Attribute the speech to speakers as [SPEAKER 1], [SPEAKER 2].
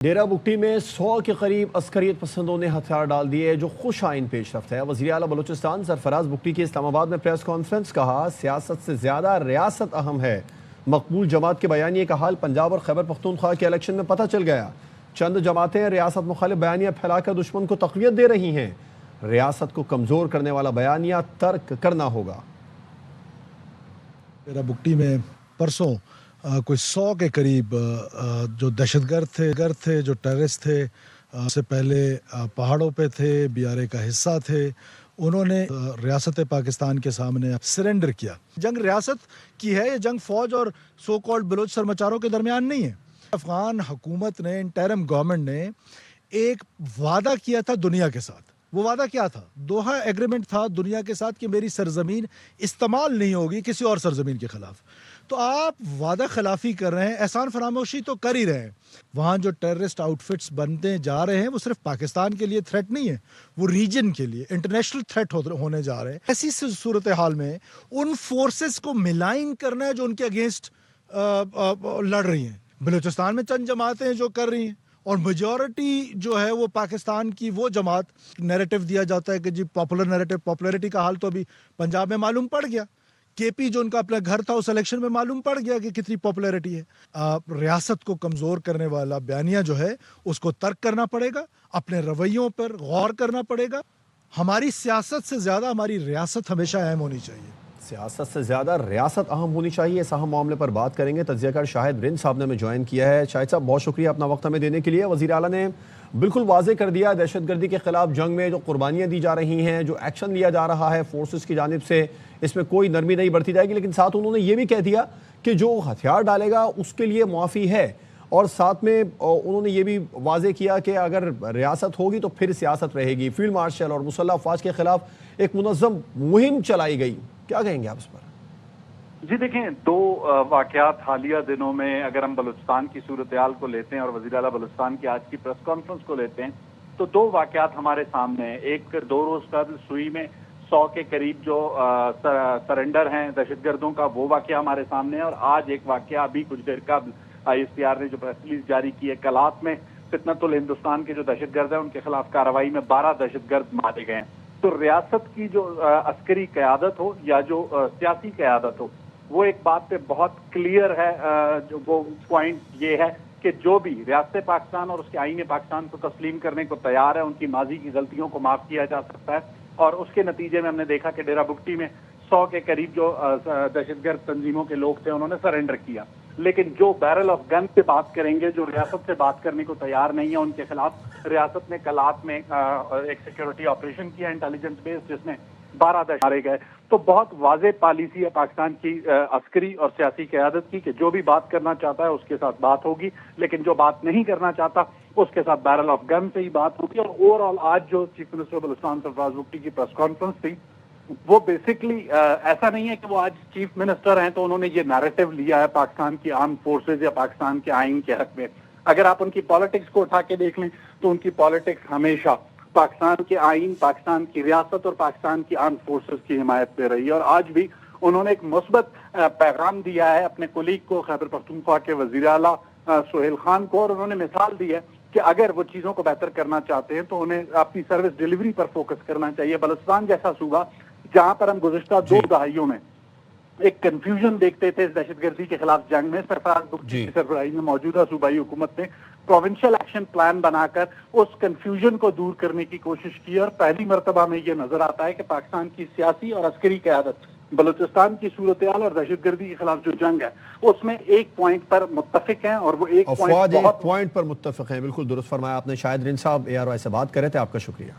[SPEAKER 1] ڈیرہ بگٹی میں 100 کے قریب عسکریت پسندوں نے ہتھیار ڈال دیے جو خوش آئین پیش رفت ہے۔ وزیر اعلیٰ بلوچستان سرفراز بگٹی کی اسلام آباد میں پریس کانفرنس، کہا سیاست سے زیادہ ریاست اہم ہے۔ مقبول جماعت کے بیانیے کا حال پنجاب اور خیبر پختونخوا کے الیکشن میں پتہ چل گیا۔ چند جماعتیں ریاست مخالف بیانیہ پھیلا کر دشمن کو تقویت دے رہی ہیں۔ ریاست کو کمزور کرنے والا بیانیہ ترک کرنا ہوگا۔
[SPEAKER 2] ڈیرہ بگٹی میں پرسوں کوئی 100 کے قریب جو دہشت گرد تھے جو ٹیررسٹ تھے، سے پہلے پہاڑوں پہ تھے، BRA کا حصہ تھے، انہوں نے ریاست پاکستان کے سامنے سرنڈر کیا۔ جنگ ریاست کی ہے، یہ جنگ فوج اور سو کالڈ بلوچ سرمچاروں کے درمیان نہیں ہے۔ افغان حکومت نے، انٹرم گورنمنٹ نے ایک وعدہ کیا تھا دنیا کے ساتھ۔ وہ وعدہ کیا تھا؟ دوحہ ایگریمنٹ تھا دنیا کے ساتھ کہ میری سرزمین استعمال نہیں ہوگی کسی اور سرزمین کے خلاف۔ تو آپ وعدہ خلافی کر رہے ہیں، احسان فراموشی تو کر ہی رہے ہیں۔ وہاں جو ٹیررسٹ آؤٹ فٹس بنتے جا رہے ہیں وہ صرف پاکستان کے لیے تھریٹ نہیں ہے، وہ ریجن کے لیے انٹرنیشنل تھریٹ ہونے جا رہے ہیں۔ ایسی صورتحال میں ان فورسز کو ملائن کرنا ہے جو ان کے اگینسٹ لڑ رہی ہیں۔ بلوچستان میں چند جماعتیں جو کر رہی ہیں، اور میجورٹی جو ہے وہ پاکستان کی وہ جماعت نیریٹو دیا جاتا ہے کہ جی پاپولر نیریٹو، پاپولرٹی کا حال تو ابھی پنجاب میں معلوم پڑ گیا۔ KP جو ان کا اپنا گھر تھا اس الیکشن میں معلوم پڑ گیا کہ کتنی پاپولیرٹی ہے۔ ریاست کو کمزور کرنے والا بیانیہ جو ہے اس کو ترک کرنا پڑے گا، اپنے رویوں پر غور کرنا پڑے گا۔ ہماری سیاست سے زیادہ ہماری ریاست ہمیشہ اہم ہونی چاہیے۔
[SPEAKER 1] سیاست سے زیادہ ریاست اہم ہونی چاہیے، اس اہم معاملے پر بات کریں گے۔ تجزیہ کار شاہد رند صاحب نے ہمیں جوائن کیا ہے۔ شاہد صاحب بہت شکریہ اپنا وقت ہمیں دینے کے لیے۔ وزیر اعلیٰ نے بالکل واضح کر دیا دہشت گردی کے خلاف جنگ میں جو قربانیاں دی جا رہی ہیں، جو ایکشن لیا جا رہا ہے فورسز کی جانب سے، اس میں کوئی نرمی نہیں برتی جائے گی، لیکن ساتھ انہوں نے یہ بھی کہہ دیا کہ جو ہتھیار ڈالے گا اس کے لیے معافی ہے، اور ساتھ میں انہوں نے یہ بھی واضح کیا کہ اگر ریاست ہوگی تو پھر سیاست رہے گی۔ فیلڈ مارشل اور مسلح افواج کے خلاف ایک منظم مہم چلائی گئی، کیا کہیں گے آپ اس پر؟
[SPEAKER 3] جی دیکھیں، دو واقعات حالیہ دنوں میں اگر ہم بلوچستان کی صورتحال کو لیتے ہیں اور وزیر اعلیٰ بلوچستان کی آج کی پریس کانفرنس کو لیتے ہیں تو دو واقعات ہمارے سامنے ہیں۔ ایک 2 روز قبل سوئی میں 100 کے قریب جو سرنڈر ہیں دہشت گردوں کا، وہ واقعہ ہمارے سامنے ہے، اور آج ایک واقعہ ابھی کچھ دیر قبل ISPR نے جو پریس ریلیز جاری کی ہے، کلات میں فتنۃ الہندوستان کے جو دہشت گرد ہیں ان کے خلاف کارروائی میں 12 دہشت گرد مارے گئے ہیں۔ تو ریاست کی جو عسکری قیادت ہو یا جو سیاسی قیادت ہو، وہ ایک بات پہ بہت کلیئر ہے۔ وہ پوائنٹ یہ ہے کہ جو بھی ریاست پاکستان اور اس کے آئین پاکستان کو تسلیم کرنے کو تیار ہے، ان کی ماضی کی غلطیوں کو معاف کیا جا سکتا ہے، اور اس کے نتیجے میں ہم نے دیکھا کہ ڈیرہ بگٹی میں 100 کے قریب جو دہشت گرد تنظیموں کے لوگ تھے انہوں نے سرنڈر کیا۔ لیکن جو بیرل آف گن سے بات کریں گے، جو ریاست سے بات کرنے کو تیار نہیں ہے، ان کے خلاف ریاست نے کلات میں ایک سیکیورٹی آپریشن کیا انٹیلیجنس بیس، جس میں 12 دہشت مارے گئے۔ تو بہت واضح پالیسی ہے پاکستان کی عسکری اور سیاسی قیادت کی کہ جو بھی بات کرنا چاہتا ہے اس کے ساتھ بات ہوگی، لیکن جو بات نہیں کرنا چاہتا اس کے ساتھ بیرل آف گن سے ہی بات ہوگی۔ اور اوور آل آج جو چیف منسٹر بلوچستان سرفراز بگٹی کی پریس کانفرنس تھی، وہ بیسکلی ایسا نہیں ہے کہ وہ آج چیف منسٹر ہیں تو انہوں نے یہ نیریٹو لیا ہے پاکستان کی آرم فورسز یا پاکستان کے آئین کے حق میں۔ اگر آپ ان کی پالیٹکس کو اٹھا کے دیکھ لیں تو ان کی پالیٹکس ہمیشہ پاکستان کے آئین، پاکستان کی ریاست اور پاکستان کی آرم فورسز کی حمایت پہ رہی ہے، اور آج بھی انہوں نے ایک مثبت پیغام دیا ہے اپنے کولیگ کو، خیبر پختونخوا کے وزیر اعلیٰ سہیل خان کو، اور انہوں نے مثال دی ہے کہ اگر وہ چیزوں کو بہتر کرنا چاہتے ہیں تو انہیں اپنی سروس ڈیلیوری پر فوکس کرنا چاہیے۔ بلوچستان جیسا صوبہ جہاں پر ہم گزشتہ 2 دہائیوں میں ایک کنفیوژن دیکھتے تھے اس دہشت گردی کے خلاف جنگ میں، سرفراز بگٹی کی سربراہی میں موجودہ صوبائی حکومت نے پروونشل ایکشن پلان بنا کر اس کنفیوژن کو دور کرنے کی کوشش کی، اور پہلی مرتبہ میں یہ نظر آتا ہے کہ پاکستان کی سیاسی اور عسکری قیادت بلوچستان کی صورتحال اور دہشت گردی کے خلاف جو جنگ ہے اس میں ایک پوائنٹ پر متفق ہیں، اور وہ ایک
[SPEAKER 1] پوائنٹ پر متفق ہیں۔ بالکل درست فرمایا آپ نے۔ شاہد رند صاحب ARY سے بات کر رہے تھے، آپ کا شکریہ۔